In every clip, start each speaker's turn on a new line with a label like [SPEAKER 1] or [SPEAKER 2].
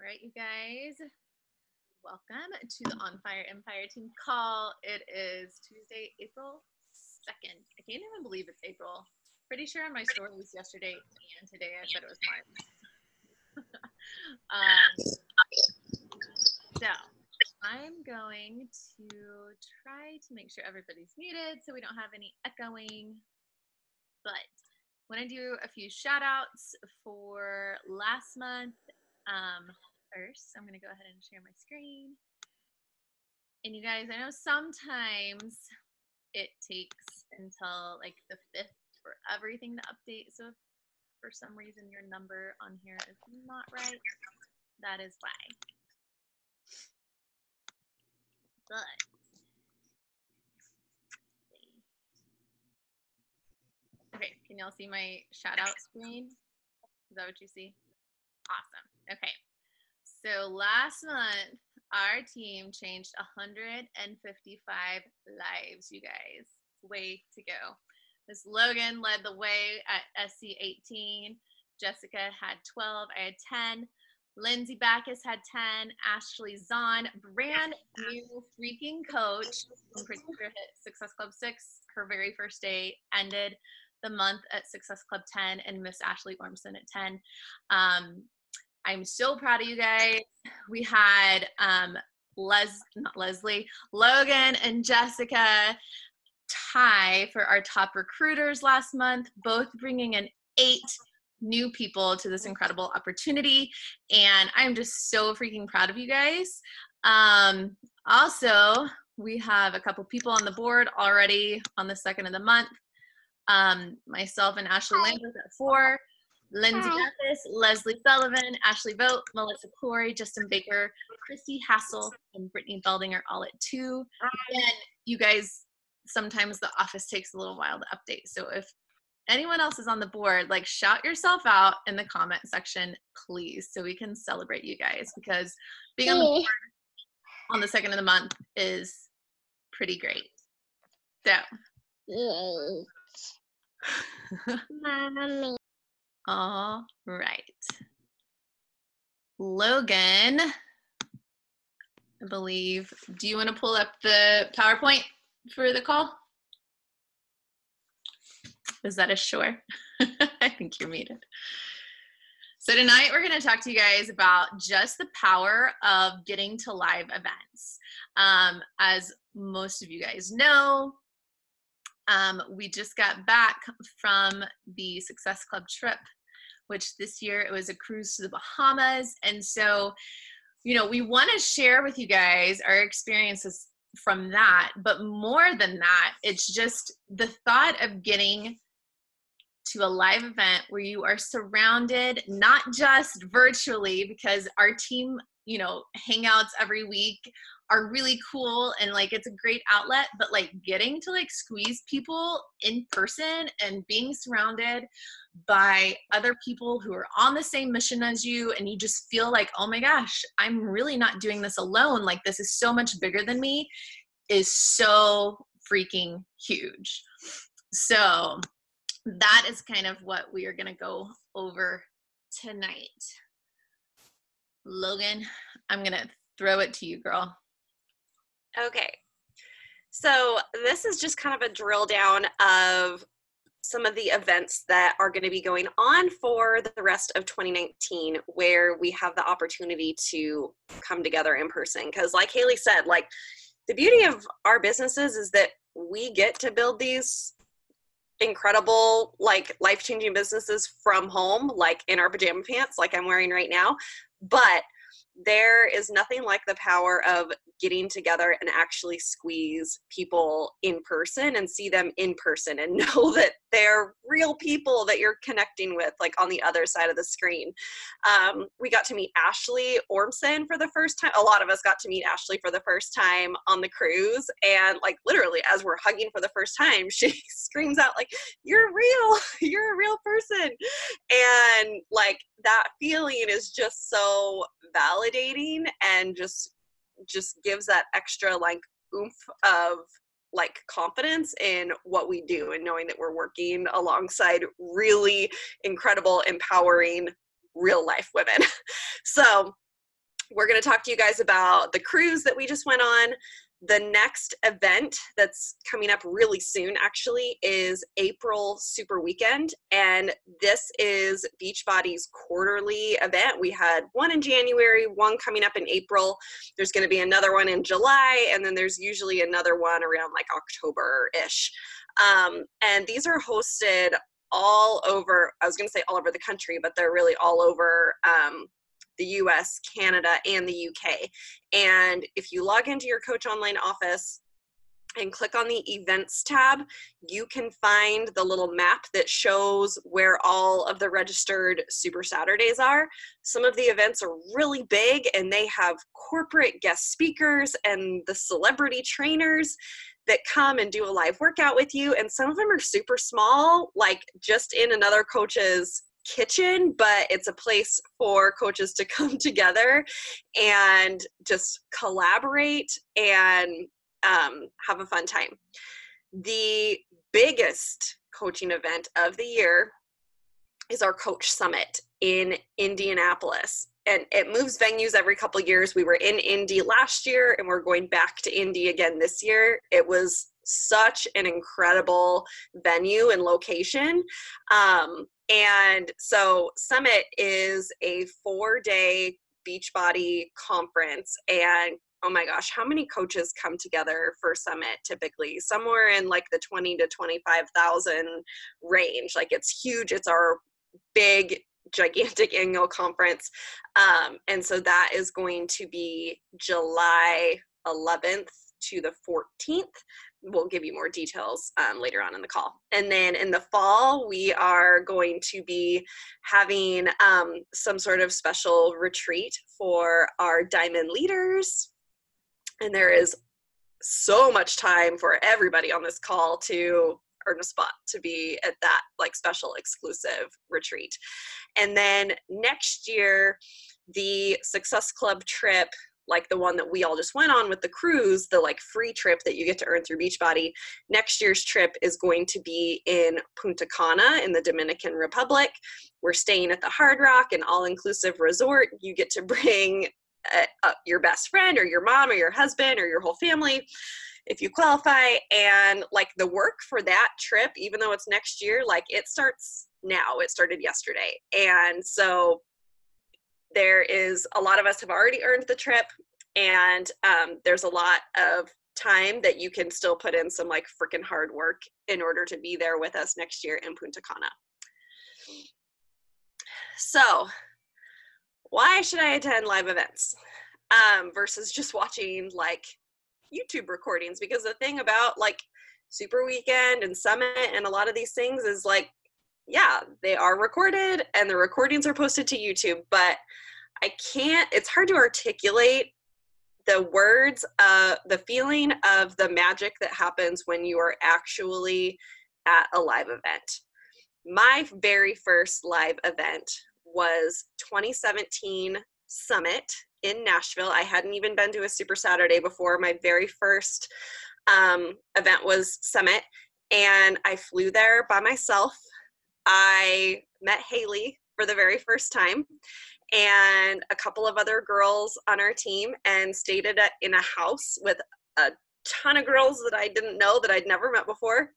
[SPEAKER 1] right, you guys. Welcome to the On Fire Empire team call. It is Tuesday, April 2nd. I can't even believe it's April. Pretty sure on my stories yesterday and today I said it was March. So I'm going to try to make sure everybody's muted so we don't have any echoing. But I want to do a few shout outs for last month. First, I'm going to go ahead and share my screen. And you guys, I know sometimes it takes until like the 5th for everything to update. So if for some reason your number on here is not right, that is why. But okay, can y'all see my shout out screen? Is that what you see? Awesome. Okay. So last month, our team changed 155 lives, you guys. Way to go. Miss Logan led the way at SC18. Jessica had 12. I had 10. Lindsay Backus had 10. Ashley Zahn, brand new freaking coach from Success Club 6. Her very first day ended the month at Success Club 10, and Miss Ashley Ormson at 10. I'm so proud of you guys. We had Logan and Jessica tie for our top recruiters last month, both bringing in 8 new people to this incredible opportunity. And I'm just so freaking proud of you guys. Also, we have a couple people on the board already on the 2nd of the month. Myself and Ashley Lambert at 4. Lindsay Backus, Leslie Sullivan, Ashley Vogt, Melissa Corey, Justin Baker, Christy Hassel, and Brittany Belding are all at 2. And you guys, sometimes the office takes a little while to update. So if anyone else is on the board, like shout yourself out in the comment section, please, so we can celebrate you guys, because being on the board on the 2nd of the month is pretty great. So. Mommy. All right. Logan, I believe, do you want to pull up the PowerPoint for the call? Is that a sure? I think you're muted. So tonight we're going to talk to you guys about just the power of getting to live events. As most of you guys know, we just got back from the Success Club trip, which this year it was a cruise to the Bahamas. And so, you know, we want to share with you guys our experiences from that. But more than that, it's just the thought of getting to a live event where you are surrounded, not just virtually, because our team, you know, hangouts every week are really cool and like it's a great outlet, but like getting to like squeeze people in person and being surrounded by other people who are on the same mission as you, and you just feel like, oh my gosh, I'm really not doing this alone, like this is so much bigger than me, is so freaking huge. So that is kind of what we are going to go over tonight. Logan, I'm going to throw it to you, girl.
[SPEAKER 2] Okay, so this is just kind of a drill down of some of the events that are going to be going on for the rest of 2019, where we have the opportunity to come together in person. Because like Haley said, like the beauty of our businesses is that we get to build these incredible, like life-changing businesses from home, like in our pajama pants, like I'm wearing right now. But there is nothing like the power of getting together and actually squeeze people in person and see them in person and know that they're real people that you're connecting with, like on the other side of the screen. We got to meet Ashley Ormson for the first time. A lot of us got to meet Ashley for the first time on the cruise. And like literally as we're hugging for the first time, she screams out like, "You're real, you're a real person." And like that feeling is just so validating and just gives that extra like oomph of like confidence in what we do, and knowing that we're working alongside really incredible, empowering, real life women. So We're going to talk to you guys about the cruise that we just went on. The next event that's coming up really soon, actually, is April Super Weekend. And this is Beachbody's quarterly event. We had one in January, one coming up in April. There's going to be another one in July, and then there's usually another one around like October-ish. And these are hosted all over, I was going to say all over the country, but they're really all over the US, Canada, and the UK. And if you log into your Coach Online office and click on the events tab, you can find the little map that shows where all of the registered Super Saturdays are. Some of the events are really big and they have corporate guest speakers and the celebrity trainers that come and do a live workout with you. And some of them are super small, like just in another coach's kitchen, but it's a place for coaches to come together and just collaborate and have a fun time. The biggest coaching event of the year is our Coach Summit in Indianapolis. And it moves venues every couple of years. We were in Indy last year and we're going back to Indy again this year. It was such an incredible venue and location. And so Summit is a 4-day Beachbody conference, and oh my gosh, how many coaches come together for Summit typically? Somewhere in like the 20 to 25,000 range. Like it's huge. It's our big, gigantic annual conference. And so that is going to be July 11th to the 14th. We'll give you more details later on in the call. And then in the fall, we are going to be having some sort of special retreat for our Diamond leaders. And there is so much time for everybody on this call to earn a spot to be at that like special exclusive retreat. And then next year, the Success Club trip, like the one that we all just went on with the cruise, the like free trip that you get to earn through Beachbody, next year's trip is going to be in Punta Cana in the Dominican Republic. We're staying at the Hard Rock, an all-inclusive resort. You get to bring your best friend or your mom or your husband or your whole family if you qualify. And like the work for that trip, even though it's next year, like it starts now. It started yesterday. And so there is a lot of us have already earned the trip, and there's a lot of time that you can still put in some like freaking hard work in order to be there with us next year in Punta Cana. So why should I attend live events versus just watching like YouTube recordings? Because the thing about like Super Weekend and Summit and a lot of these things is like, yeah, they are recorded and the recordings are posted to YouTube, but it's hard to articulate the words, the feeling of the magic that happens when you are actually at a live event. My very first live event was 2017 Summit in Nashville. I hadn't even been to a Super Saturday before. My very first event was Summit, and I flew there by myself. I met Haley for the very first time and a couple of other girls on our team, and stayed in a house with a ton of girls that I didn't know, that I'd never met before.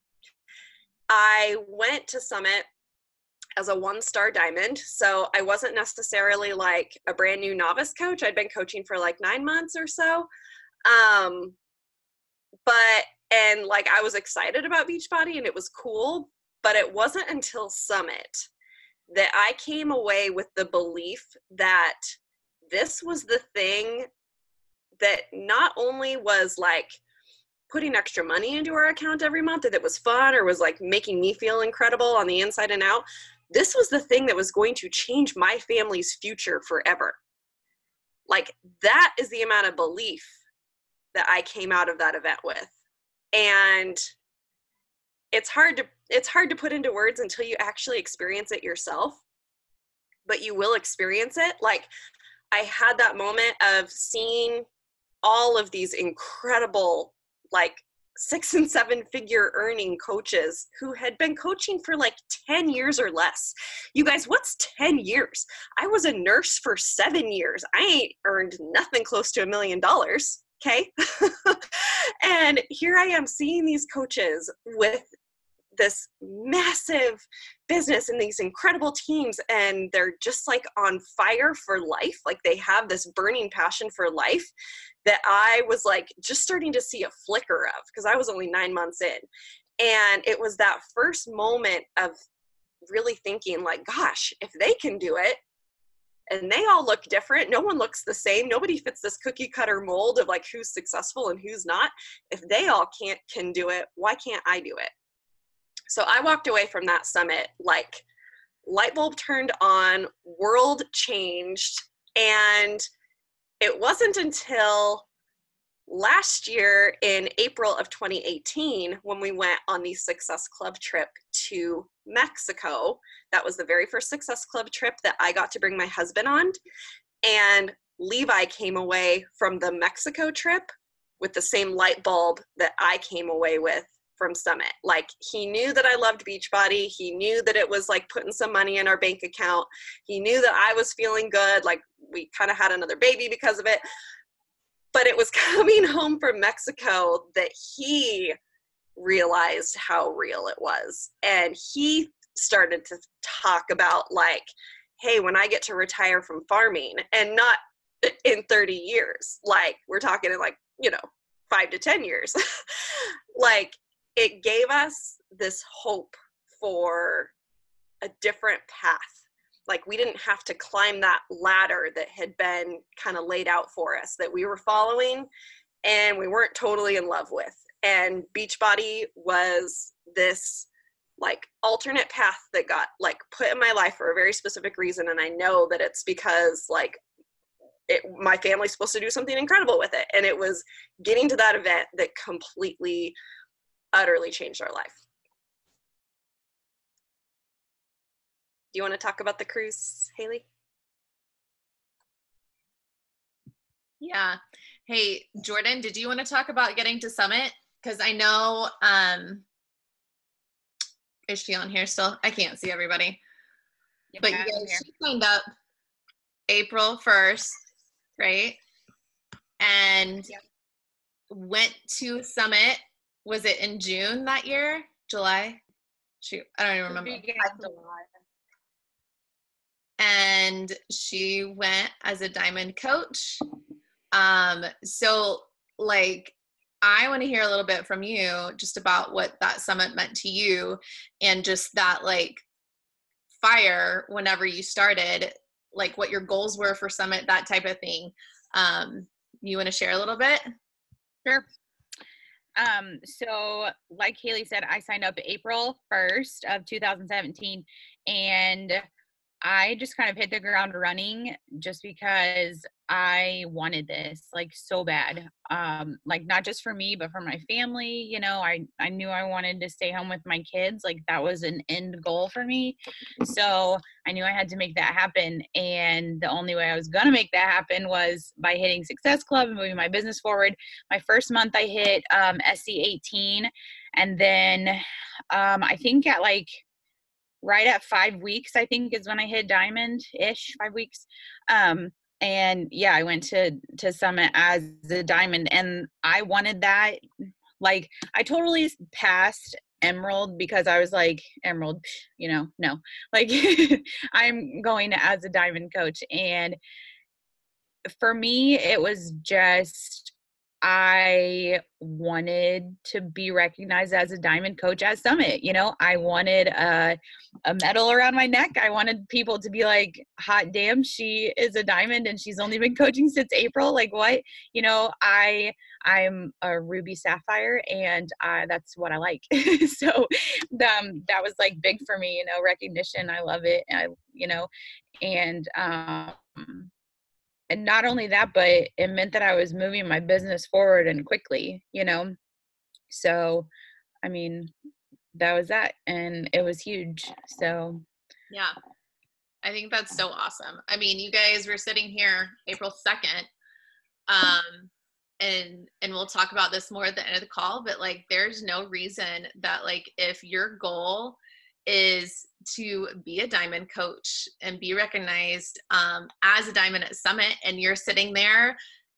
[SPEAKER 2] I went to Summit as a 1-star diamond, so I wasn't necessarily like a brand new novice coach. I'd been coaching for like 9 months or so. And like I was excited about Beachbody and it was cool, but it wasn't until Summit that I came away with the belief that this was the thing that not only was like putting extra money into our account every month, that it was fun or was like making me feel incredible on the inside and out. This was the thing that was going to change my family's future forever. Like that is the amount of belief that I came out of that event with. And it's hard to put into words until you actually experience it yourself, but you will experience it. Like I had that moment of seeing all of these incredible like 6 and 7 figure earning coaches who had been coaching for like 10 years or less. You guys, what's 10 years? I was a nurse for 7 years. I ain't earned nothing close to $1 million. Okay. And here I am seeing these coaches with this massive business and these incredible teams, and they're just like on fire for life. Like they have this burning passion for life that I was like just starting to see a flicker of, because I was only 9 months in. And it was that first moment of really thinking like, gosh, if they can do it, and they all look different, no one looks the same, nobody fits this cookie cutter mold of like who's successful and who's not. If they all can do it, why can't I do it? So I walked away from that summit like light bulb turned on, world changed. And it wasn't until last year in April of 2018 when we went on the Success Club trip to Mexico. That was the very first Success Club trip that I got to bring my husband on. And Levi came away from the Mexico trip with the same light bulb that I came away with from Summit. Like he knew that I loved Beachbody. He knew that it was like putting some money in our bank account. He knew that I was feeling good. Like we kind of had another baby because of it. But it was coming home from Mexico that he realized how real it was. And he started to talk about like, hey, when I get to retire from farming, and not in 30 years, like we're talking in like, 5 to 10 years, like it gave us this hope for a different path. Like we didn't have to climb that ladder that had been kind of laid out for us that we were following and we weren't totally in love with. And Beachbody was this like alternate path that got like put in my life for a very specific reason. And I know that it's because like my family's supposed to do something incredible with it. And it was getting to that event that completely, utterly changed our life. Do you want to talk about the cruise, Haley?
[SPEAKER 1] Yeah. Hey, Jordan, did you want to talk about getting to Summit? Because I know, is she on here still? I can't see everybody. Yep, but she signed up April 1st, right? And went to Summit. Was it in June that year? July? Shoot, I don't even remember. And she went as a diamond coach. So like, I want to hear a little bit from you just about what that summit meant to you and just that like fire whenever you started, like what your goals were for Summit, that type of thing. You want to share a little bit?
[SPEAKER 3] Sure. So like Haley said, I signed up April 1st of 2017, and I just kind of hit the ground running just because I wanted this like so bad. Like not just for me, but for my family. I knew I wanted to stay home with my kids. Like that was an end goal for me. So I knew I had to make that happen. And the only way I was going to make that happen was by hitting Success Club and moving my business forward. My first month I hit SC18. And then I think at like right at 5 weeks, I think is when I hit diamond-ish, 5 weeks. And yeah, I went to Summit as a diamond, and I wanted that. Like I totally passed Emerald because I was like, Emerald, no, like I'm going as a diamond coach. And for me, it was just, I wanted to be recognized as a diamond coach at Summit. I wanted a medal around my neck. I wanted people to be like, hot damn, she is a diamond and she's only been coaching since April. Like what? I'm a ruby sapphire, and that's what I like. So that was like big for me, recognition. I love it. And not only that, but it meant that I was moving my business forward and quickly, So, I mean, that was that. And it was huge. So,
[SPEAKER 1] yeah, I think that's so awesome. I mean, you guys were sitting here April 2nd. and we'll talk about this more at the end of the call, but like there's no reason that like if your goal is to be a diamond coach and be recognized as a diamond at Summit, and you're sitting there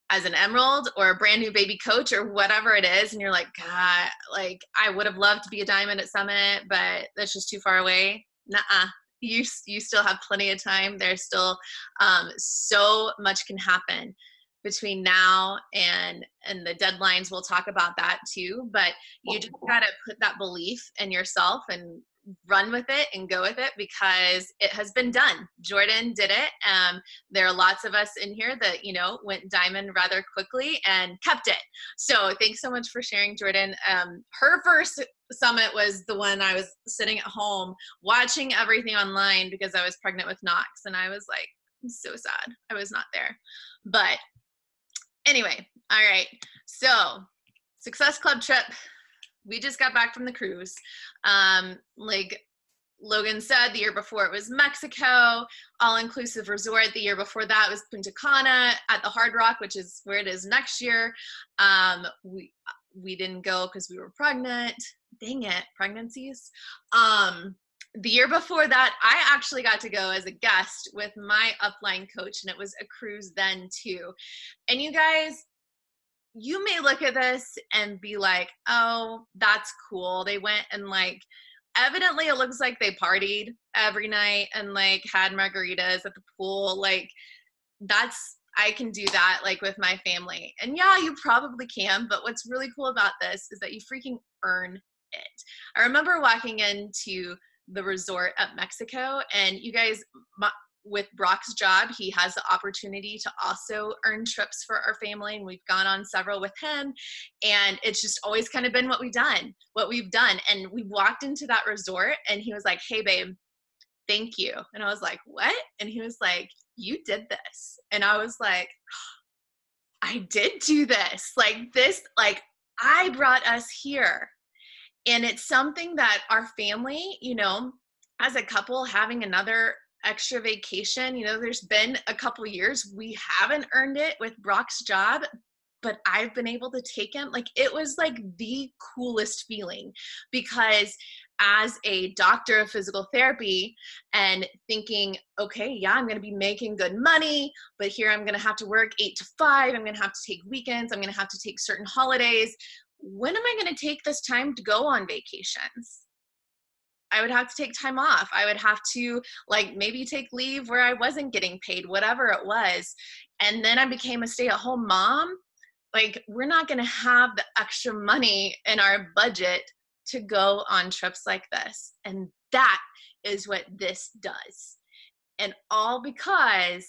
[SPEAKER 1] as an emerald or a brand new baby coach or whatever it is, and you're like, God, like I would have loved to be a diamond at Summit, but that's just too far away. Nuh-uh. You still have plenty of time. There's still so much can happen between now and the deadlines. We'll talk about that too, but you just got to put that belief in yourself and run with it and go with it, because it has been done. Jordan did it. There are lots of us in here that, you know, went diamond rather quickly and kept it. So thanks so much for sharing, Jordan. Her first summit was the one I was sitting at home watching everything online because I was pregnant with Knox, and I was like, I'm so sad I was not there. But anyway, all right. So Success Club trip. We just got back from the cruise. Like Logan said, the year before it was Mexico, all-inclusive resort. The year before that was Punta Cana at the Hard Rock, which is where it is next year. We didn't go because we were pregnant. Dang it, pregnancies. The year before that, I actually got to go as a guest with my upline coach, and it was a cruise then too. And you guys, you may look at this and be like, oh, that's cool. They went and like, evidently it looks like they partied every night and like had margaritas at the pool. Like I can do that like with my family. And yeah, you probably can, but what's really cool about this is that you freaking earn it. I remember walking into the resort at Mexico, and you guys, with Brock's job, he has the opportunity to also earn trips for our family, and we've gone on several with him, and it's just always kind of been what we've done. And we walked into that resort, and he was like, hey babe, thank you. And I was like, what? And he was like, you did this. And I was like, I did do this. Like this, like I brought us here. And it's something that our family, you know, as a couple having another extra vacation, you know, there's been a couple years we haven't earned it with Brock's job, but I've been able to take him. Like it was like the coolest feeling, because as a doctor of physical therapy and thinking, okay, yeah, I'm going to be making good money, but here I'm going to have to work 8 to 5. I'm going to have to take weekends. I'm going to have to take certain holidays. When am I going to take this time to go on vacations? I would have to take time off. I would have to like maybe take leave where I wasn't getting paid, whatever it was. And then I became a stay-at-home mom. Like we're not going to have the extra money in our budget to go on trips like this. And that is what this does. And all because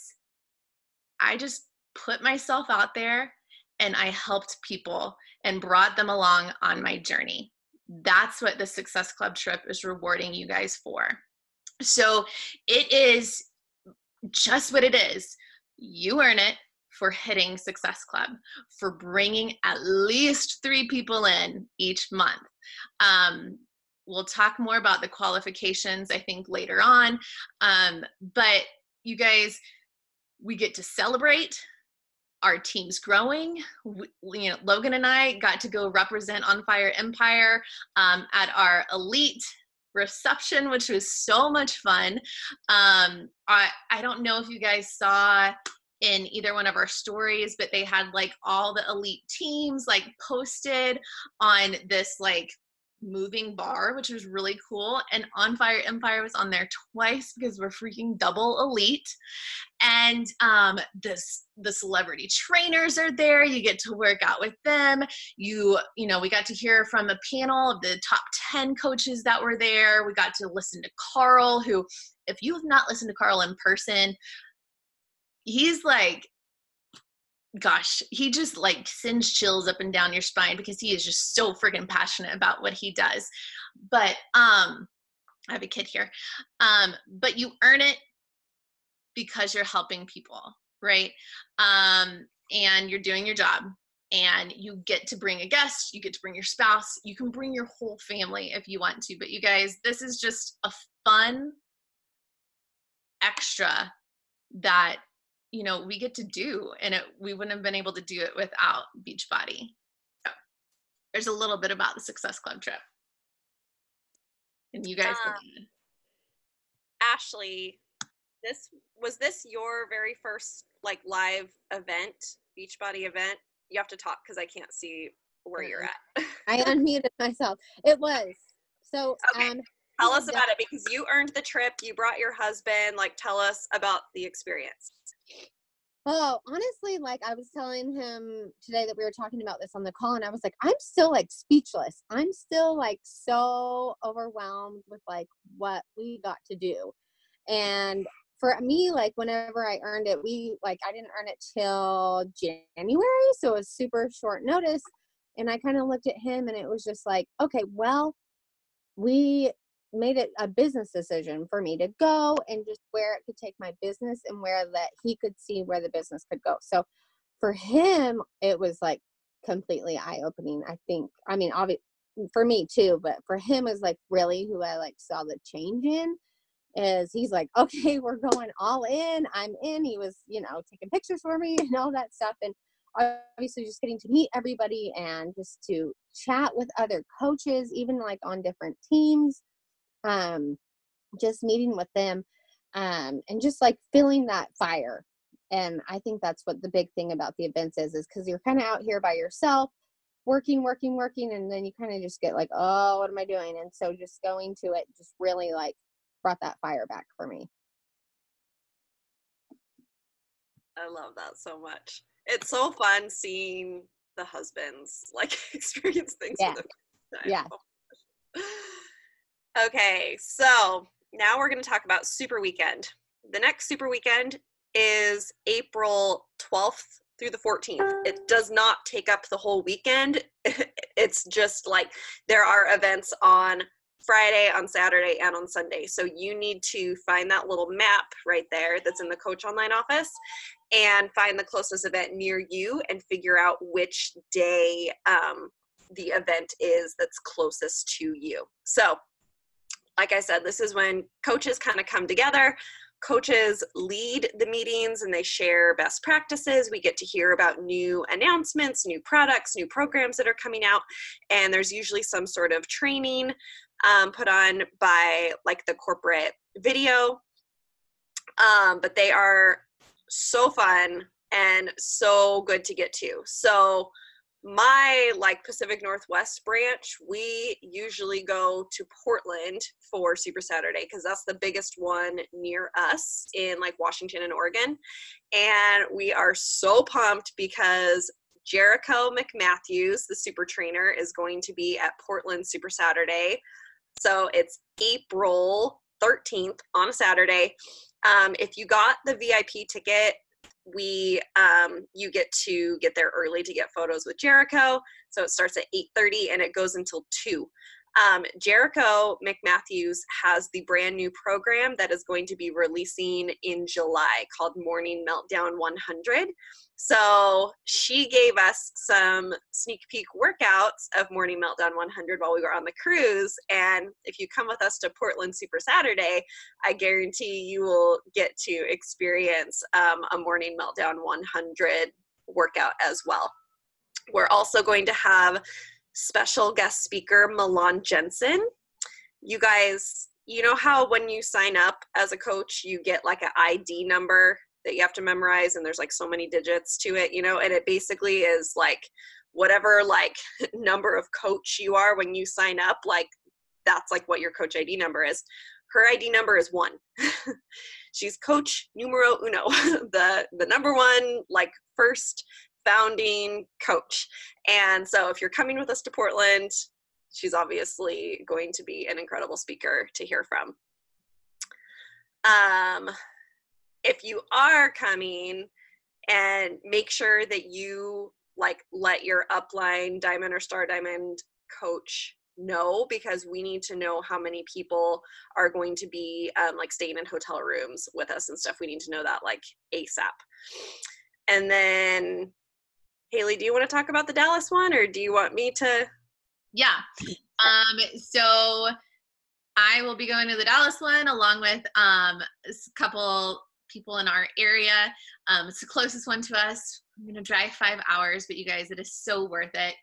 [SPEAKER 1] I just put myself out there and I helped people and brought them along on my journey. That's what the Success Club trip is rewarding you guys for. So it is just what it is. You earn it for hitting Success Club, for bringing at least 3 people in each month. We'll talk more about the qualifications, I think, later on. But you guys, we get to celebrate. Our team's growing. You know, Logan and I got to go represent On Fire Empire at our elite reception, which was so much fun. I don't know if you guys saw in either one of our stories, but they had like all the elite teams like posted on this like moving bar, which was really cool. And On Fire Empire was on there twice because we're freaking double elite. And the celebrity trainers are there. You get to work out with them. You know, we got to hear from a panel of the top 10 coaches that were there. We got to listen to Carl, who, if you have not listened to Carl in person, he's like, gosh, he just like sends chills up and down your spine because he is just so freaking passionate about what he does. But I have a kid here. But you earn it because you're helping people, right? And you're doing your job, and you get to bring a guest, you get to bring your spouse, you can bring your whole family if you want to. But you guys, this is just a fun extra that we get to do, and we wouldn't have been able to do it without Beachbody. So there's a little bit about the Success Club trip. And you guys can
[SPEAKER 2] Ashley, was this your very first like live event, Beachbody event? You have to talk because I can't see where you're at.
[SPEAKER 4] I unmuted myself. It was. So
[SPEAKER 2] okay. Tell us about it, because you earned the trip, you brought your husband, like tell us about the experience.
[SPEAKER 4] Oh, honestly, like I was telling him today that we were talking about this on the call, and I was like, I'm still like speechless. I'm still like so overwhelmed with like what we got to do. And for me, like whenever I earned it, I didn't earn it till January. So it was super short notice. And I kind of looked at him and it was just like, okay, well, we made it a business decision for me to go and just where it could take my business and where that he could see where the business could go. So for him, it was like completely eye-opening. I think, I mean, obviously for me too, but for him is like really who I like saw the change in is he's like, okay, we're going all in. I'm in. He was, taking pictures for me and all that stuff. And obviously just getting to meet everybody and just to chat with other coaches, even like on different teams. Just meeting with them, and just like feeling that fire. And I think that's what the big thing about the events is because you're kind of out here by yourself, working, and then you kind of just get like, oh, what am I doing? And so just going to it just really like brought that fire back for me.
[SPEAKER 2] I love that so much. It's so fun seeing the husbands like experience things for the first time.
[SPEAKER 4] Yeah.
[SPEAKER 2] Okay, so now we're going to talk about Super Weekend. The next Super Weekend is April 12th through the 14th. It does not take up the whole weekend. It's just like there are events on Friday, on Saturday, and on Sunday. So you need to find that little map right there that's in the Coach Online office and find the closest event near you and figure out which day the event is that's closest to you. So like I said, this is when coaches kind of come together. Coaches lead the meetings and they share best practices. We get to hear about new announcements, new products, new programs that are coming out. And there's usually some sort of training put on by like the corporate video. But they are so fun and so good to get to. So my like Pacific Northwest branch, we usually go to Portland for Super Saturday because that's the biggest one near us in like Washington and Oregon. And we are so pumped because Jericho McMatthews, the super trainer, is going to be at Portland Super Saturday. So it's April 13th on a Saturday. If you got the VIP ticket, you get to get there early to get photos with Jericho. So it starts at 8:30 and it goes until 2. Jericho McMatthews has the brand new program that is going to be releasing in July called Morning Meltdown 100. So she gave us some sneak peek workouts of Morning Meltdown 100 while we were on the cruise. And if you come with us to Portland Super Saturday, I guarantee you will get to experience a Morning Meltdown 100 workout as well. We're also going to have special guest speaker Milan Jensen. You guys, you know how when you sign up as a coach, you get like an ID number that you have to memorize and there's like so many digits to it, and it basically is like whatever like number of coach you are when you sign up, like that's like what your coach ID number is. Her ID number is 1. She's coach numero uno, the number 1, like first founding coach. And so if you're coming with us to Portland, she's obviously going to be an incredible speaker to hear from. If you are coming, and make sure that you like let your upline Diamond or Star Diamond coach know, because we need to know how many people are going to be like staying in hotel rooms with us and stuff. We need to know that like ASAP. And then Haley, do you want to talk about the Dallas one, or do you want me to?
[SPEAKER 1] Yeah. So I will be going to the Dallas one along with a couple people in our area. It's the closest one to us. I'm going to drive 5 hours, but you guys, it is so worth it.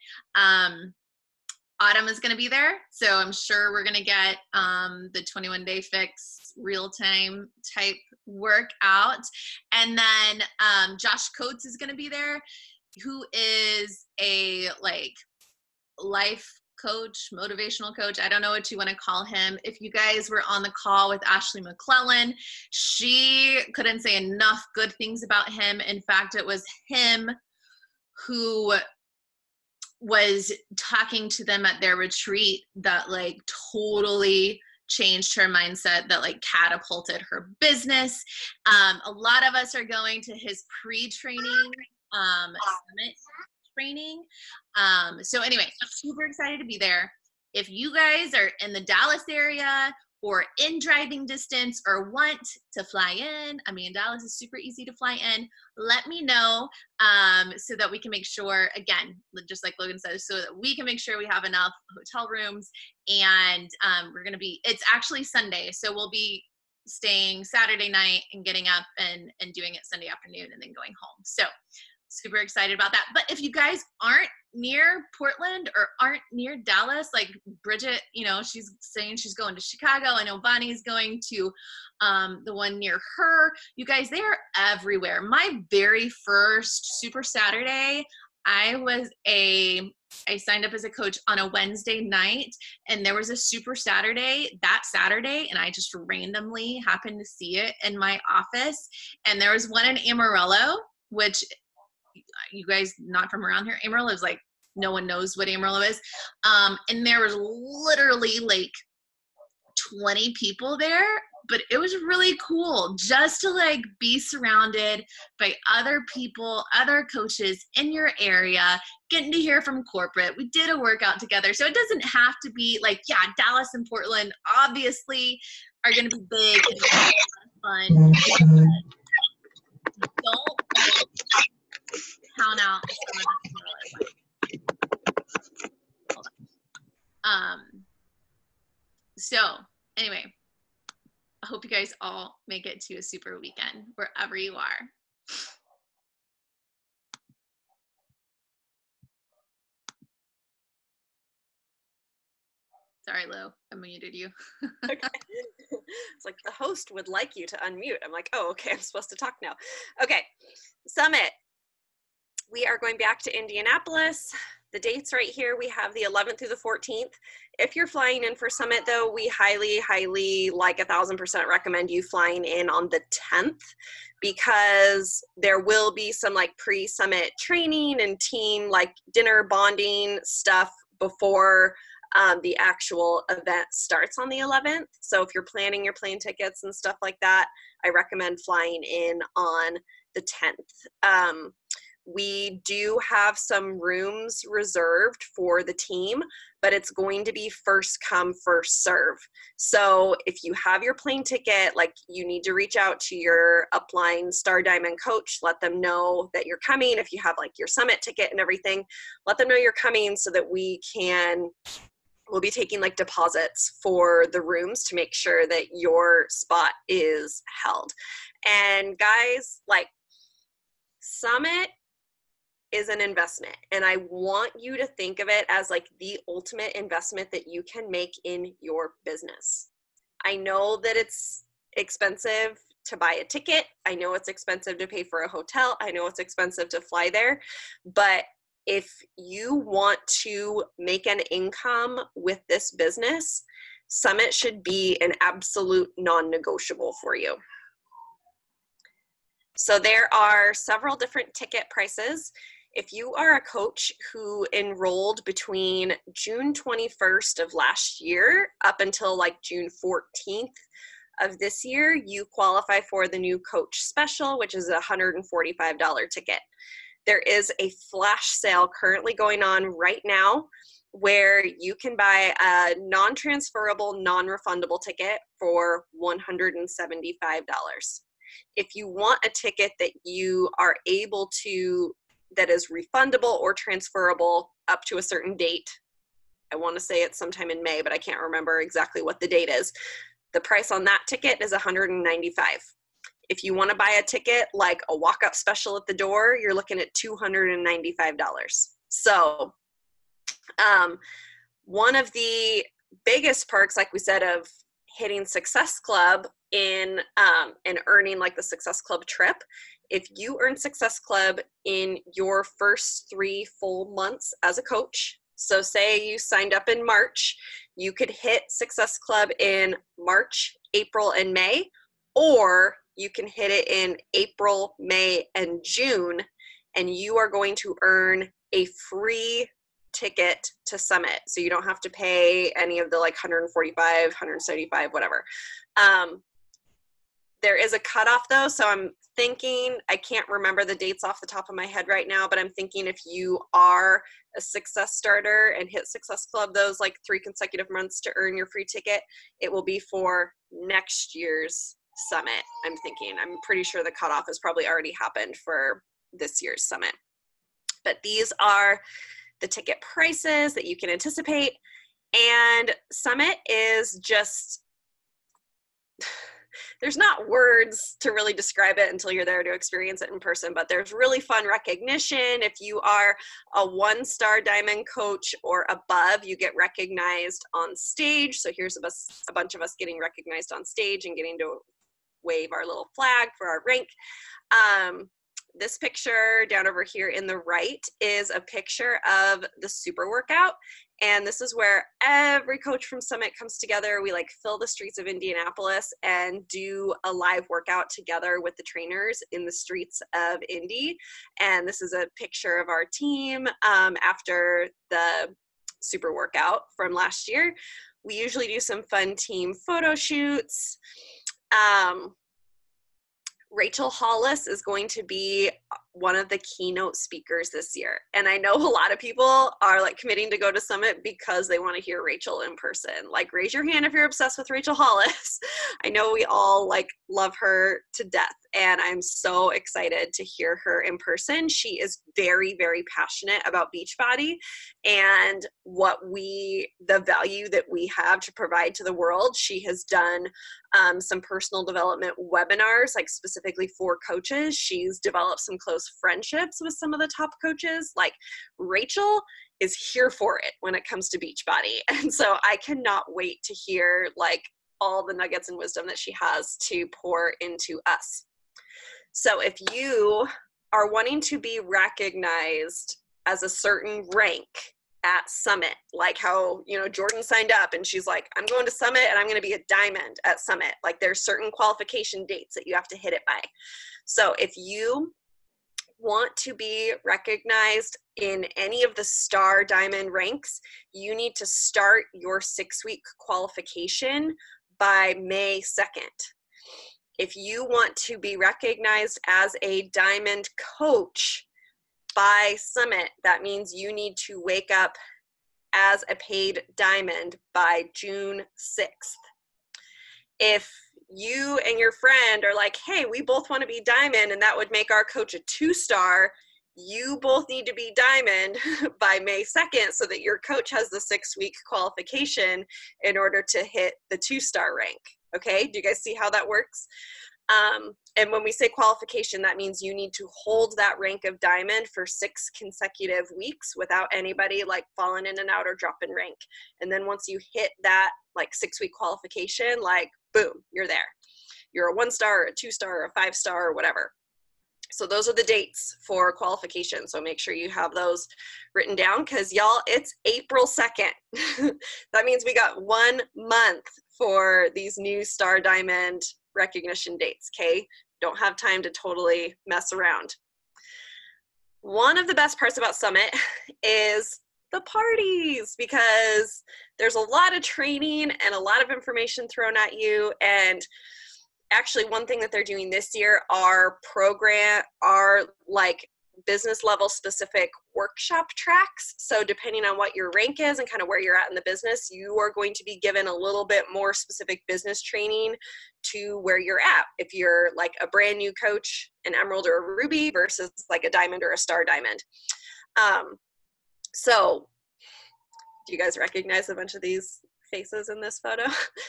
[SPEAKER 1] Autumn is going to be there, so I'm sure we're going to get the 21-day fix real-time type workout. And then Josh Coates is going to be there, who is a life coach, motivational coach. I don't know what you want to call him. If you guys were on the call with Ashley McClellan, she couldn't say enough good things about him. In fact, it was him who was talking to them at their retreat that totally changed her mindset, that catapulted her business. A lot of us are going to his pre-training summit training. So anyway, I'm super excited to be there. If you guys are in the Dallas area or in driving distance or want to fly in, I mean, Dallas is super easy to fly in, let me know so that we can make sure, again, just like Logan says, so that we can make sure we have enough hotel rooms. And we're going to be, it's actually Sunday, so we'll be staying Saturday night and getting up and doing it Sunday afternoon and then going home. So super excited about that. But if you guys aren't near Portland or aren't near Dallas, like Bridget, she's saying she's going to Chicago. I know Bonnie's going to the one near her. You guys, they are everywhere. My very first Super Saturday, I signed up as a coach on a Wednesday night, and there was a Super Saturday that Saturday, and I just randomly happened to see it in my office. And there was one in Amarillo, which you guys not from around here, Amarillo is no one knows what Amarillo is. And there was literally 20 people there, but it was really cool just to be surrounded by other people, other coaches in your area, getting to hear from corporate. We did a workout together. So it doesn't have to be Dallas and Portland obviously are going to be big and fun. Don't count out some of the smaller ones. Hold on. So anyway, I hope you guys all make it to a super weekend wherever you are. Sorry, Lo, I muted you.
[SPEAKER 2] Okay. It's the host would like you to unmute. I'm oh, okay, I'm supposed to talk now. Okay, Summit. We are going back to Indianapolis. The dates right here, we have the 11th through the 14th. If you're flying in for Summit though, we highly, 1,000% recommend you flying in on the 10th, because there will be some pre-Summit training and team dinner bonding stuff before the actual event starts on the 11th. So if you're planning your plane tickets and stuff like that, I recommend flying in on the 10th. We do have some rooms reserved for the team, but it's going to be first come, first serve. So if you have your plane ticket, you need to reach out to your upline Star Diamond coach, let them know that you're coming. If you have your Summit ticket and everything, let them know you're coming so that we'll be taking deposits for the rooms to make sure that your spot is held. And guys, Summit is an investment, and I want you to think of it as the ultimate investment that you can make in your business. I know that it's expensive to buy a ticket. I know it's expensive to pay for a hotel. I know it's expensive to fly there, but if you want to make an income with this business, Summit should be an absolute non-negotiable for you. So there are several different ticket prices. If you are a coach who enrolled between June 21st of last year up until June 14th of this year, you qualify for the new coach special, which is a $145 ticket. There is a flash sale currently going on right now where you can buy a non-transferable, non-refundable ticket for $175. If you want a ticket that you are able to, that is refundable or transferable up to a certain date, I want to say it's sometime in May, but I can't remember exactly what the date is. The price on that ticket is $195. If you want to buy a ticket, like a walk-up special at the door, you're looking at $295. So one of the biggest perks, like we said, of hitting Success Club in and earning like the Success Club trip, if you earn Success Club in your first 3 full months as a coach, so say you signed up in March, you could hit Success Club in March, April, and May, or you can hit it in April, May, and June, and you are going to earn a free ticket to Summit. So you don't have to pay any of the like 145, 175, whatever. There is a cutoff though. So I'm thinking, I can't remember the dates off the top of my head right now, but I'm thinking if you are a Success starter and hit Success Club those like 3 consecutive months to earn your free ticket, it will be for next year's Summit. I'm pretty sure the cutoff has probably already happened for this year's Summit. But these are the ticket prices that you can anticipate. And Summit is just, there's not words to really describe it until you're there to experience it in person, but there's really fun recognition. If you are a 1-star diamond coach or above, you get recognized on stage. So here's a bunch of us getting recognized on stage and getting to wave our little flag for our rank. This picture down over here in the right is a picture of the super workout. And this is where every coach from Summit comes together. We like fill the streets of Indianapolis and do a live workout together with the trainers in the streets of Indy. And this is a picture of our team after the super workout from last year. We usually do some fun team photo shoots. Rachel Hollis is going to be one of the keynote speakers this year. And I know a lot of people are like committing to go to Summit because they want to hear Rachel in person. Like, raise your hand if you're obsessed with Rachel Hollis. I know we all like love her to death, and I'm so excited to hear her in person. She is very, very passionate about Beachbody and the value that we have to provide to the world. She has done some personal development webinars, like specifically for coaches. She's developed some close friendships with some of the top coaches. Like, Rachel is here for it when it comes to Beachbody. And so I cannot wait to hear like all the nuggets and wisdom that she has to pour into us. So if you are wanting to be recognized as a certain rank at Summit, like how, Jordan signed up and she's like, I'm going to Summit and I'm going to be a diamond at Summit. Like, there's certain qualification dates that you have to hit it by. So if you want to be recognized in any of the star diamond ranks, you need to start your 6-week qualification by May 2nd. If you want to be recognized as a diamond coach by Summit, that means you need to wake up as a paid diamond by June 6th. If you and your friend are like, hey, we both want to be diamond and that would make our coach a 2-star, you both need to be diamond by May 2nd so that your coach has the 6-week qualification in order to hit the 2-star rank. Okay, do you guys see how that works? And when we say qualification, that means you need to hold that rank of diamond for 6 consecutive weeks without anybody like falling in and out or dropping rank. And then once you hit that like 6-week qualification, like boom, you're there. You're a 1-star or a 2-star or a 5-star or whatever. So those are the dates for qualification. So make sure you have those written down, because y'all, it's April 2nd. That means we got 1 month for these new Star Diamond recognition dates, okay? Don't have time to totally mess around. One of the best parts about Summit is the parties, because there's a lot of training and a lot of information thrown at you. And actually, one thing that they're doing this year are like business level specific workshop tracks. So depending on what your rank is and kind of where you're at in the business, you are going to be given a little bit more specific business training to where you're at. If you're like a brand new coach, an emerald or a ruby versus like a diamond or a star diamond. So do you guys recognize a bunch of these faces in this photo.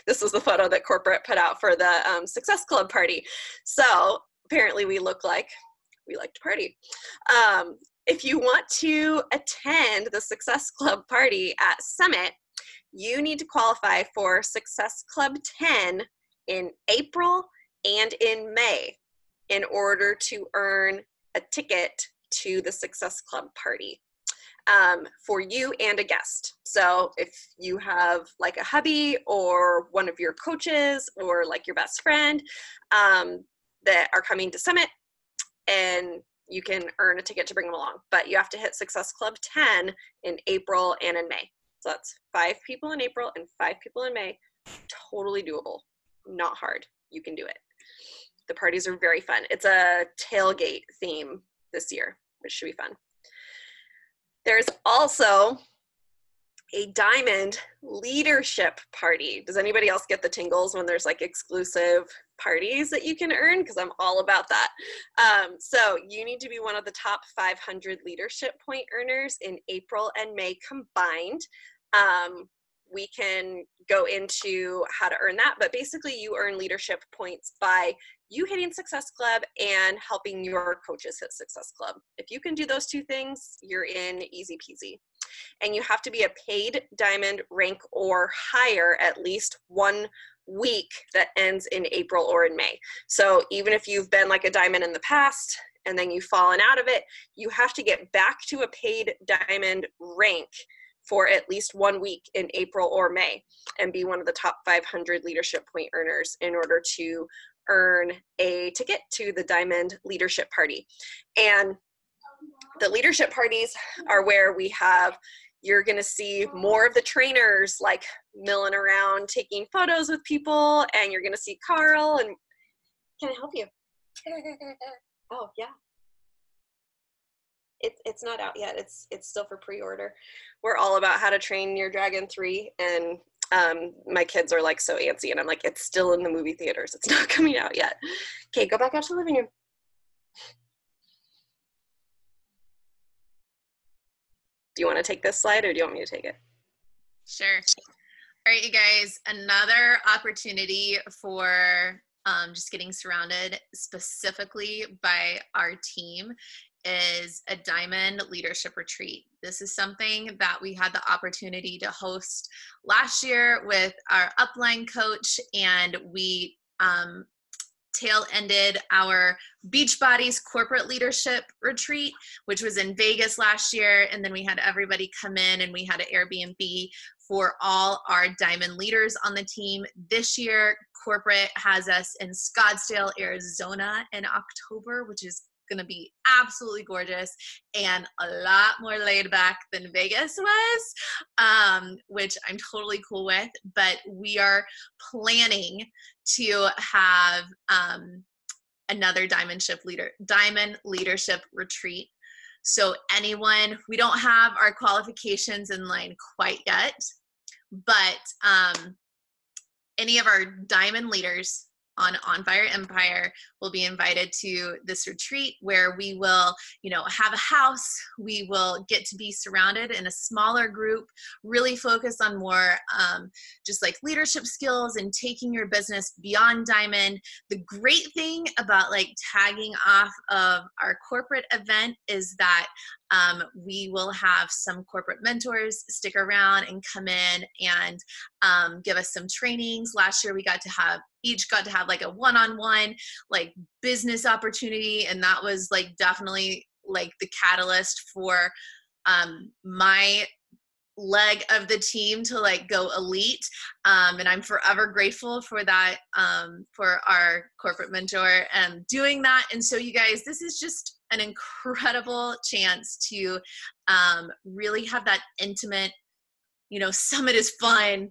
[SPEAKER 2] This was the photo that corporate put out for the Success Club party. So apparently we look like we like to party. If you want to attend the Success Club party at Summit, you need to qualify for Success Club 10 in April and in May in order to earn a ticket to the Success Club party for you and a guest. So if you have like a hubby or one of your coaches or like your best friend that are coming to Summit, and you can earn a ticket to bring them along. But you have to hit Success Club 10 in April and in May. So that's 5 people in April and 5 people in May. Totally doable. Not hard. You can do it. The parties are very fun. It's a tailgate theme this year, which should be fun. There's also a Diamond leadership party. Does anybody else get the tingles when there's like exclusive parties that you can earn? Because I'm all about that. So you need to be one of the top 500 leadership point earners in April and May combined. We can go into how to earn that, but basically you earn leadership points by you hitting Success Club and helping your coaches hit Success Club. If you can do those 2 things, you're in easy peasy. And you have to be a paid Diamond rank or higher at least 1 week that ends in April or in May. So even if you've been like a Diamond in the past and then you've fallen out of it, you have to get back to a paid Diamond rank for at least 1 week in April or May and be one of the top 500 leadership point earners in order to earn a ticket to the Diamond leadership party. And the leadership parties are where you're going to see more of the trainers like milling around taking photos with people, and you're going to see Carl and can I help you? Oh yeah. It's not out yet. It's still for pre-order. We're all about how to train your dragon 3, and my kids are like so antsy, and I'm like, it's still in the movie theaters. It's not coming out yet. Okay, go back out to the living room. Do you want to take this slide or do you want me to take it?
[SPEAKER 1] Sure. All right, you guys, another opportunity for just getting surrounded specifically by our team is a Diamond leadership retreat. This is something that we had the opportunity to host last year with our upline coach, and we tail-ended our Beachbodies corporate leadership retreat, which was in Vegas last year, and then we had everybody come in and we had an Airbnb for all our Diamond leaders on the team. This year, corporate has us in Scottsdale, Arizona in October, which is going to be absolutely gorgeous and a lot more laid back than Vegas was, which I'm totally cool with. But we are planning to have another Diamond leadership retreat. So we don't have our qualifications in line quite yet, but any of our Diamond leaders on Fire Empire will be invited to this retreat where we will, have a house. We will get to be surrounded in a smaller group, really focus on more just like leadership skills and taking your business beyond Diamond. The great thing about like tagging off of our corporate event is that we will have some corporate mentors stick around and come in and give us some trainings. Last year we each got to have like a one-on-one like business opportunity, and that was like definitely like the catalyst for my leg of the team to like go elite, and I'm forever grateful for that, for our corporate mentor doing that. And so you guys, this is just an incredible chance to really have that intimate, Summit is fun,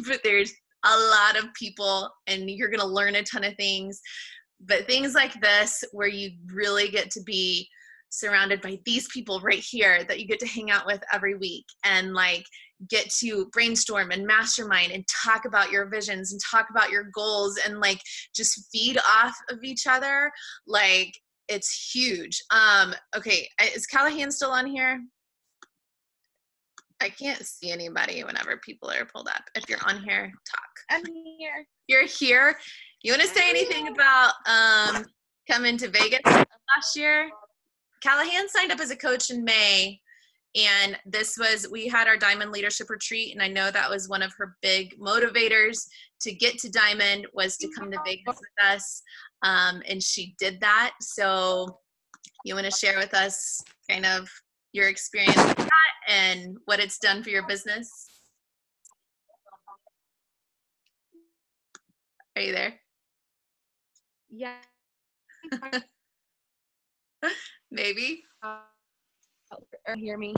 [SPEAKER 1] but there's a lot of people and you're going to learn a ton of things. But things like this, where you really get to be surrounded by these people right here that you get to hang out with every week and like get to brainstorm and mastermind and talk about your visions and talk about your goals and like just feed off of each other. Like, it's huge. Okay, is Callahan still on here? I can't see anybody whenever people are pulled up. If you're on here, talk.
[SPEAKER 3] I'm here.
[SPEAKER 1] You're here. You want to say anything about coming to Vegas last year? Callahan signed up as a coach in May, and we had our Diamond Leadership Retreat, and I know that was one of her big motivators to get to Diamond was to come to Vegas with us, and she did that. So you want to share with us kind of your experience with that and what it's done for your business? Are you there?
[SPEAKER 5] Yeah.
[SPEAKER 1] Maybe.
[SPEAKER 5] Or hear me?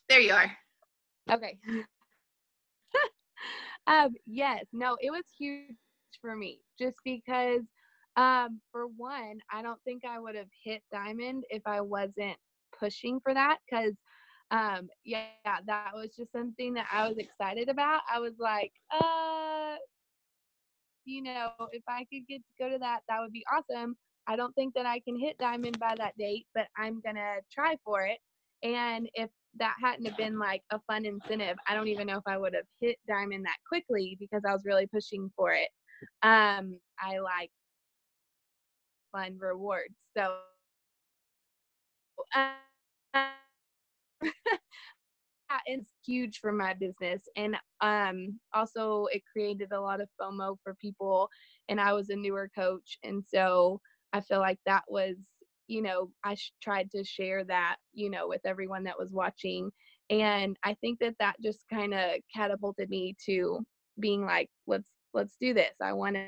[SPEAKER 1] There you are.
[SPEAKER 5] Okay. Yes. No, it was huge for me just because, for one, I don't think I would have hit Diamond if I wasn't pushing for that because, yeah, that was just something that I was excited about. I was like, if I could get to go to that, that would be awesome. I don't think that I can hit Diamond by that date, but I'm going to try for it. And if that hadn't have been like a fun incentive, I don't even know if I would have hit Diamond that quickly because I was really pushing for it. I like fun rewards. So, it's huge for my business. And also it created a lot of FOMO for people, and I was a newer coach. And so I feel like that was, I tried to share that, with everyone that was watching. And I think that just kind of catapulted me to being like, let's do this. I want to,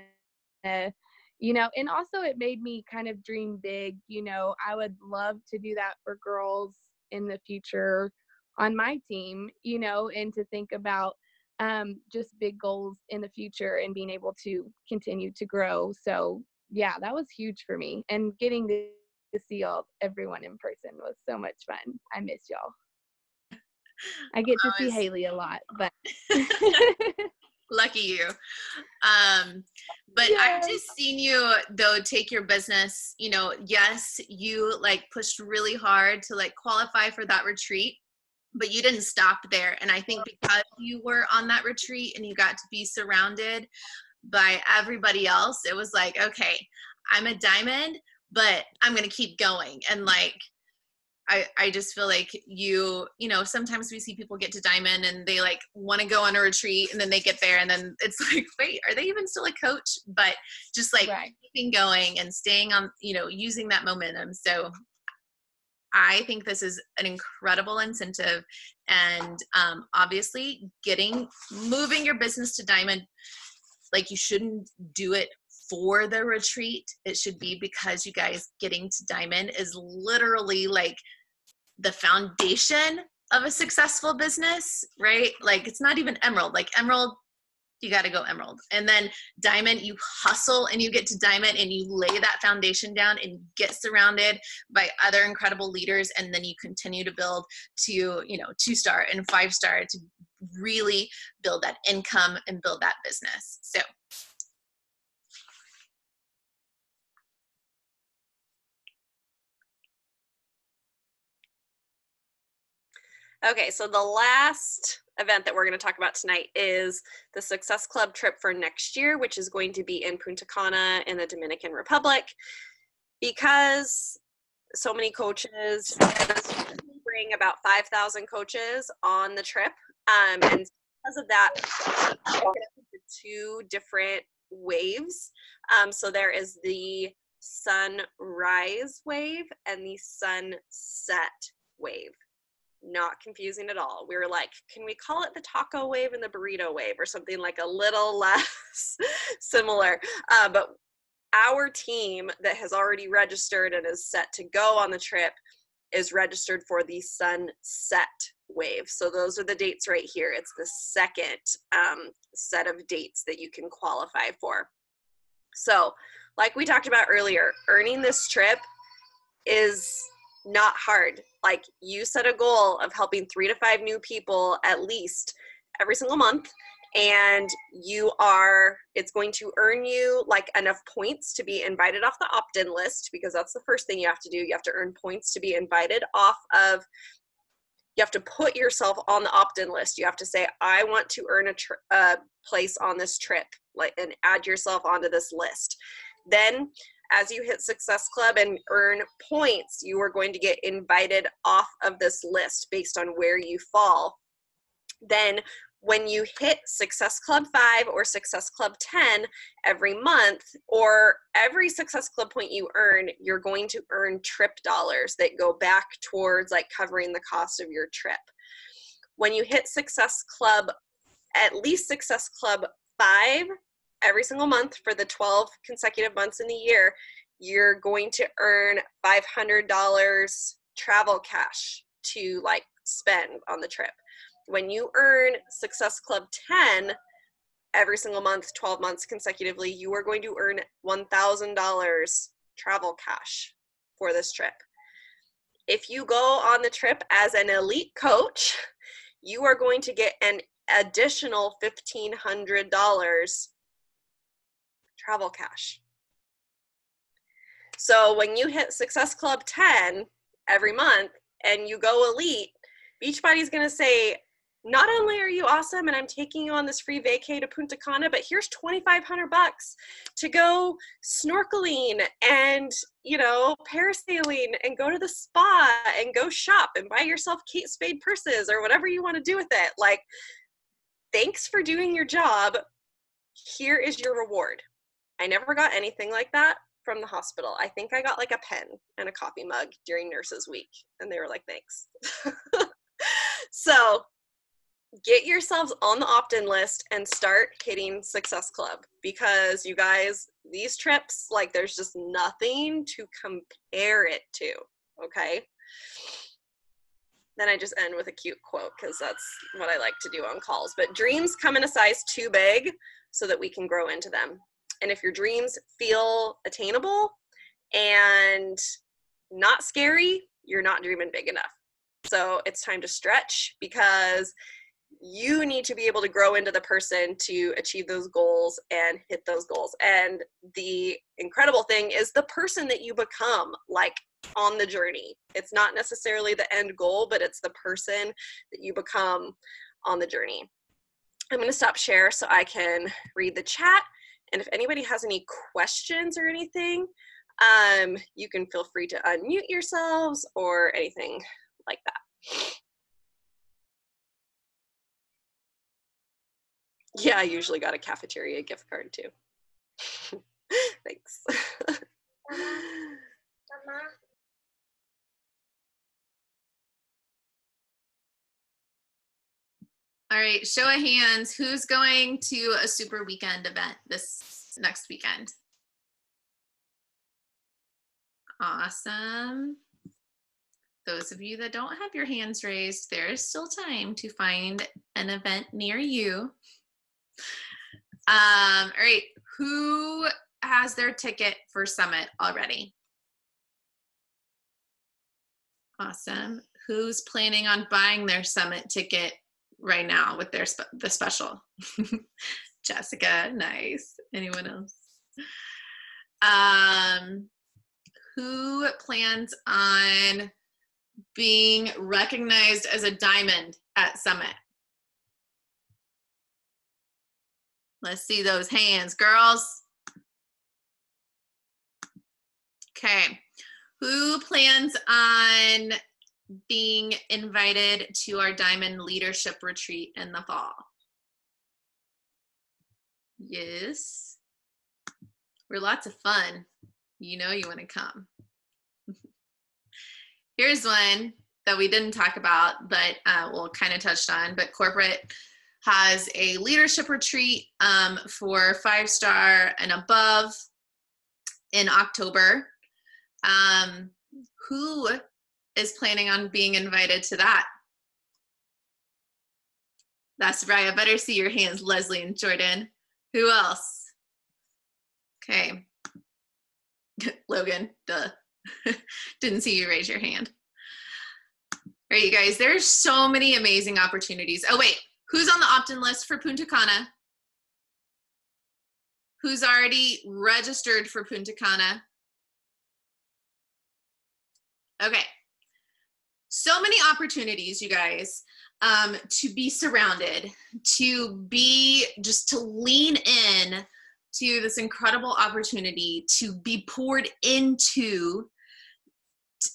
[SPEAKER 5] and also it made me kind of dream big. I would love to do that for girls in the future on my team, and to think about just big goals in the future and being able to continue to grow. So yeah, that was huge for me. And getting to see everyone in person was so much fun. I miss y'all. I get to see Haley a lot, but
[SPEAKER 1] lucky you. But
[SPEAKER 5] yes.
[SPEAKER 1] I've just seen you though take your business, yes, you like pushed really hard to like qualify for that retreat, but you didn't stop there. And I think because you were on that retreat and you got to be surrounded by everybody else, it was like, okay, I'm a Diamond, but I'm going to keep going. And like, I just feel like sometimes we see people get to Diamond and they like want to go on a retreat and then they get there and then it's like, wait, are they even still a coach? But just like keeping going and staying on, using that momentum. So I think this is an incredible incentive, and obviously moving your business to Diamond, like you shouldn't do it for the retreat. It should be because you guys getting to Diamond is literally like the foundation of a successful business, right? Like it's not even Emerald. Like Emerald, you got to go Emerald. And then Diamond, you hustle and you get to Diamond and you lay that foundation down and get surrounded by other incredible leaders. And then you continue to build to, 2-star and 5-star to really build that income and build that business. So.
[SPEAKER 2] Okay, so the last event that we're going to talk about tonight is the Success Club trip for next year, which is going to be in Punta Cana in the Dominican Republic. Because so many coaches bring about 5,000 coaches on the trip, and because of that, two different waves. So there is the sunrise wave and the sunset wave. Not confusing at all. We were like, can we call it the taco wave and the burrito wave or something like a little less similar? But our team that has already registered and is set to go on the trip is registered for the sunset wave. So those are the dates right here. It's the second set of dates that you can qualify for. So like we talked about earlier, earning this trip is not hard. Like you set a goal of helping 3 to 5 new people at least every single month, and it's going to earn you like enough points to be invited off the opt-in list, because that's the first thing you have to do. You have to earn points to be invited off of You have to put yourself on the opt-in list. You have to say, I want to earn a place on this trip, and add yourself onto this list. Then as you hit Success Club and earn points, you are going to get invited off of this list based on where you fall. Then when you hit Success Club 5 or Success Club 10 every month, or every Success Club point you earn, you're going to earn trip dollars that go back towards like covering the cost of your trip. When you hit Success Club, at least Success Club 5 every single month for the 12 consecutive months in the year, you're going to earn $500 travel cash to like spend on the trip. When you earn Success Club 10 every single month, 12 months consecutively, you are going to earn $1,000 travel cash for this trip. If you go on the trip as an elite coach, you are going to get an additional $1,500 travel cash. So when you hit Success Club 10 every month and you go elite, Beachbody's going to say, not only are you awesome and I'm taking you on this free vacay to Punta Cana, but here's $2,500 to go snorkeling and, you know, parasailing and go to the spa and go shop and buy yourself Kate Spade purses or whatever you want to do with it. Like, thanks for doing your job. Here is your reward. I never got anything like that from the hospital. I think I got like a pen and a coffee mug during Nurses Week, and they were like, thanks. So get yourselves on the opt-in list and start hitting Success Club, because you guys, these trips, like, there's just nothing to compare it to, okay? Then I just end with a cute quote, because that's what I like to do on calls. But dreams come in a size too big so that we can grow into them. And if your dreams feel attainable and not scary, you're not dreaming big enough. So it's time to stretch, because you need to be able to grow into the person to achieve those goals and hit those goals. And the incredible thing is the person that you become, like, on the journey. It's not necessarily the end goal, but it's the person that you become on the journey. I'm going to stop share so I can read the chat. And if anybody has any questions or anything, you can feel free to unmute yourselves or anything like that. Yeah, I usually got a cafeteria gift card too. Thanks.
[SPEAKER 6] Mama.
[SPEAKER 1] All right, show of hands, who's going to a super weekend event this next weekend? Awesome. Those of you that don't have your hands raised, there is still time to find an event near you. All right, who has their ticket for Summit already? Awesome. Who's planning on buying their Summit ticket right now with their the special? Jessica, nice. Anyone else? Who plans on being recognized as a diamond at Summit? Let's see those hands, girls. Okay. Who plans on being invited to our Diamond Leadership Retreat in the fall? Yes. We're lots of fun. You know you want to come. Here's one that we didn't talk about, but we'll kind of touched on, but corporate has a leadership retreat for 5-star and above in October. Who is planning on being invited to that? That's right. I better see your hands, Leslie and Jordan. Who else? Okay. Logan, duh. Didn't see you raise your hand. All right, you guys, there's so many amazing opportunities. Oh, wait. Who's on the opt-in list for Punta Cana? Who's already registered for Punta Cana? Okay. so many opportunities, you guys, to be surrounded, to lean in to this incredible opportunity, to be poured into.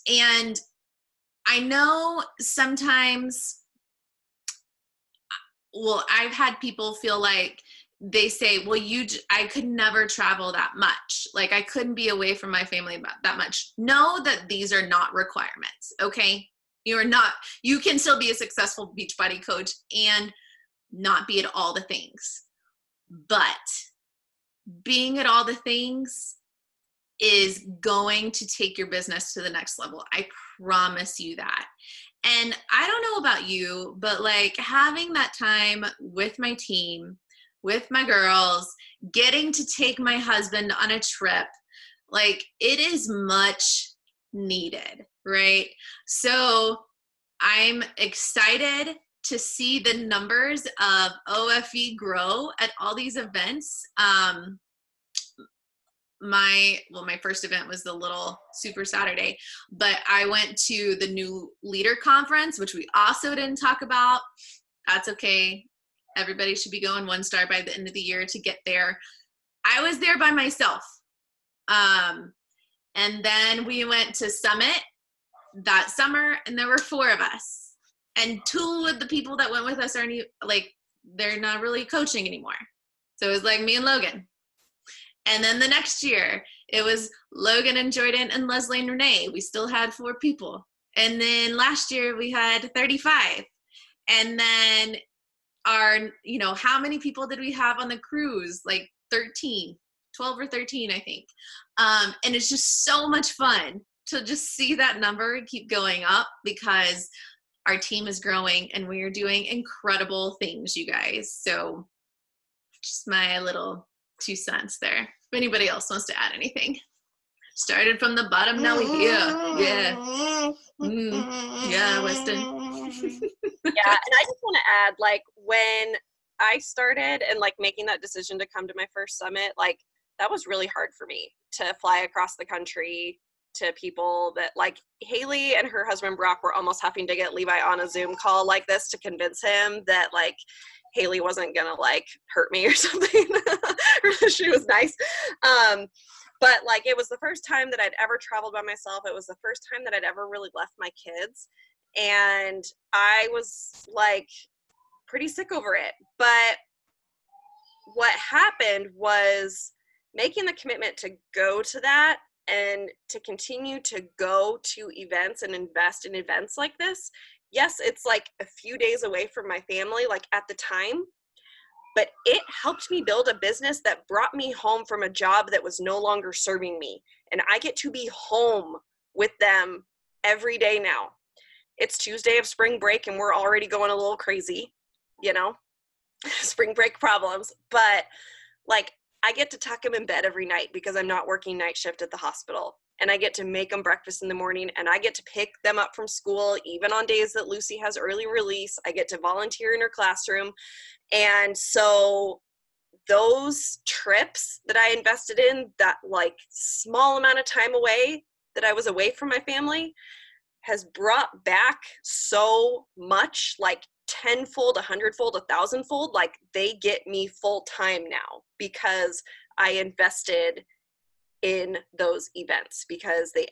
[SPEAKER 1] And I know sometimes, well, I've had people feel like they say, well, I could never travel that much. Like I couldn't be away from my family that much. Know that these are not requirements. Okay. You can still be a successful Beachbody coach and not be at all the things, but being at all the things is going to take your business to the next level. I promise you that. And I don't know about you, but like having that time with my team, with my girls, getting to take my husband on a trip, like it is much needed, right? So I'm excited to see the numbers of OFE grow at all these events. My first event was the Little Super Saturday, but I went to the New Leader Conference, which we also didn't talk about. That's okay. Everybody should be going 1 star by the end of the year to get there. I was there by myself. And then we went to Summit that summer, and there were 4 of us. And 2 of the people that went with us they're not really coaching anymore. So it was like me and Logan. And then the next year, it was Logan and Jordan and Leslie and Renee. We still had 4 people. And then last year, we had 35. And then how many people did we have on the cruise? Like 13, 12 or 13, I think. And it's just so much fun to just see that number keep going up because our team is growing and we are doing incredible things, you guys. So just my little 2 cents there. If anybody else wants to add anything. Started from the bottom, now we're here. Yeah. Yeah, Weston.
[SPEAKER 2] Yeah, and I just want to add, like, when I started and, like, making that decision to come to my first summit, like, that was really hard for me to fly across the country to people that, like, Haley and her husband Brock were almost having to get Levi on a Zoom call like this to convince him that, like, Haley wasn't gonna, like, hurt me or something. She was nice. But, like, it was the first time that I'd ever traveled by myself. It was the first time that I'd ever really left my kids. And I was, like, pretty sick over it. But what happened was making the commitment to go to that and to continue to go to events and invest in events like this. Yes, it's like a few days away from my family, like at the time, but it helped me build a business that brought me home from a job that was no longer serving me. And I get to be home with them every day now. It's Tuesday of spring break and we're already going a little crazy, spring break problems. But, like, I get to tuck them in bed every night because I'm not working night shift at the hospital. And I get to make them breakfast in the morning, and I get to pick them up from school, even on days that Lucy has early release. I get to volunteer in her classroom. And so those trips that I invested in, that, like, small amount of time away that I was away from my family, has brought back so much, like, tenfold, 100-fold, 1,000-fold. Like, they get me full time now because I invested in those events, because they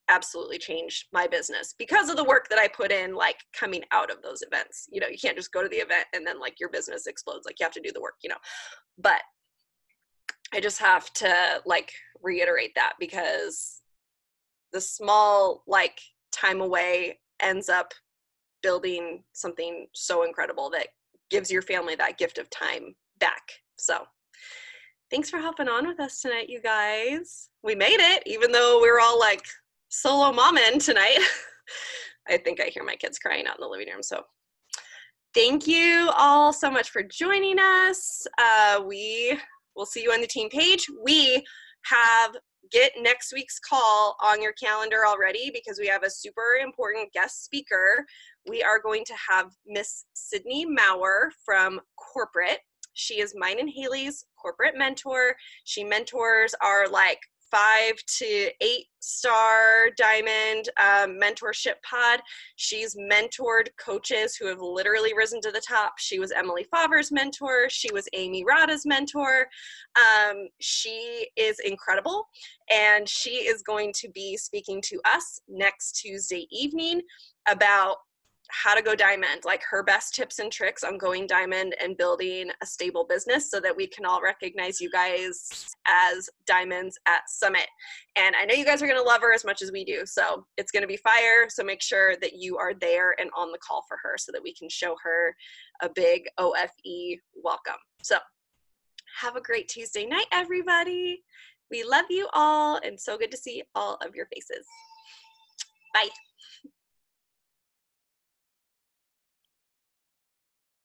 [SPEAKER 2] absolutely changed my business because of the work that I put in, like, coming out of those events. You can't just go to the event and then, like, your business explodes. Like, you have to do the work, but I just have to, like, reiterate that because the small, like, time away ends up building something so incredible that gives your family that gift of time back. So thanks for hopping on with us tonight, you guys. We made it, even though we were all, like, solo momming tonight. I think I hear my kids crying out in the living room. So thank you all so much for joining us. We will see you on the team page. We get next week's call on your calendar already because we have a super important guest speaker. We are going to have Miss Sydney Maurer from Corporate. She is mine and Haley's corporate mentor. She mentors our, like, 5 to 8 star diamond mentorship pod. She's mentored coaches who have literally risen to the top. She was Emily Faber's mentor. She was Amy Rada's mentor. She is incredible, and she is going to be speaking to us next Tuesday evening about how to go diamond, like her best tips and tricks on going diamond and building a stable business so that we can all recognize you guys as diamonds at Summit. And I know you guys are going to love her as much as we do. So it's going to be fire. So make sure that you are there and on the call for her so that we can show her a big OFE welcome. So have a great Tuesday night, everybody. We love you all, and so good to see all of your faces. Bye.